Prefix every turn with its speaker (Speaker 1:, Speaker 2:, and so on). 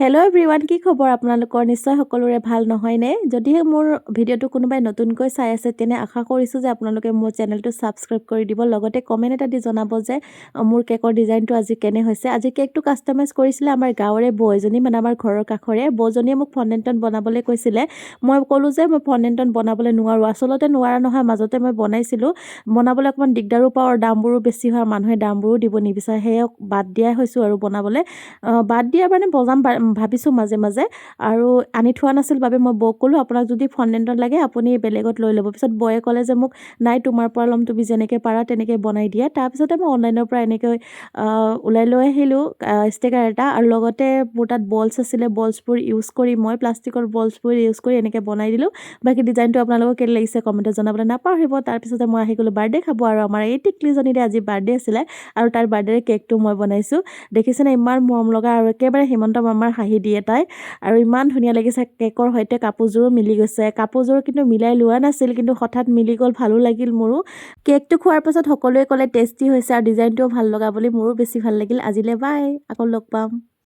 Speaker 1: Hello' everyone, কি খবৰ আপোনালোকৰ? নিশ্চয় সকলোৰে ভাল নহয়নে? যদিহে মোৰ ভিডিঅ'টো কোনোবাই নতুনকৈ চাই আছে তেনে আশা কৰিছোঁ যে আপোনালোকে মোৰ চেনেলটো ছাবস্ক্ৰাইব কৰি দিব, লগতে কমেণ্ট এটা দি জনাব যে মোৰ কেকৰ ডিজাইনটো আজি কেনে হৈছে। আজি কেকটো কাষ্টমাইজ কৰিছিলে আমাৰ গাঁৱৰে বৌ এজনী, মানে আমাৰ ঘৰৰ কাষৰে বৌজনীয়ে মোক ফণ্ডেণ্টত বনাবলৈ কৈছিলে। মই ক'লোঁ যে মই ফণ্ডেণ্টত বনাবলৈ নোৱাৰোঁ। আচলতে নোৱাৰা নহয়, মাজতে মই বনাইছিলোঁ, বনাবলৈ অকণমান দিগদাৰো পাওঁ আৰু দামবোৰো বেছি হয়, মানুহে দামবোৰো দিব নিবিচাৰে, সেয়ে বাদ দিয়াই হৈছোঁ আৰু বনাবলৈ। বাদ দিয়া মানে বজাম ভাবিছোঁ মাজে মাজে, আৰু আনি থোৱা নাছিল বাবে মই বৌক ক'লোঁ আপোনাক যদি ফণ্ডেণ্টত লাগে আপুনি বেলেগত লৈ ল'ব। পিছত বৌয়ে ক'লে যে মোক নাই তোমাৰ পৰা ল'ম, তুমি যেনেকৈ পাৰা তেনেকৈ বনাই দিয়া। তাৰপিছতে মই অনলাইনৰ পৰা এনেকৈ ওলাই লৈ আহিলোঁ ষ্টিকাৰ এটা, আৰু লগতে মোৰ তাত বলছ আছিলে, বলছবোৰ ইউজ কৰি মই প্লাষ্টিকৰ বলছবোৰ ইউজ কৰি এনেকৈ বনাই দিলোঁ। বাকী ডিজাইনটো আপোনালোকক কেনে লাগিছে কমেণ্টত জনাবলৈ নাপাহৰিব। তাৰপিছতে মই আহি গ'লোঁ বাৰ্থডে খাব, আৰু আমাৰ এই টিকলিজনীৰে আজি বাৰ্থডে আছিলে আৰু তাৰ বাৰ্থডেৰ কেকটো মই বনাইছোঁ। দেখিছেনে ইমান মৰম লগা, আৰু একেবাৰে হিমন্ত মামাৰ হাঁহি দিয়ে তাই, আৰু ইমান ধুনীয়া লাগিছে। কেকৰ সৈতে কাপোৰযোৰো মিলি গৈছে, কাপোৰযোৰ কিন্তু মিলাই লোৱা নাছিল, কিন্তু হঠাৎ মিলি গ'ল, ভালো লাগিল মোৰো। কেকটো খোৱাৰ পাছত সকলোৱে ক'লে টেষ্টি হৈছে আৰু ডিজাইনটোও ভাল লগা বুলি, মোৰো বেছি ভাল লাগিল। আজিলৈ বাই, আকৌ লগ পাম।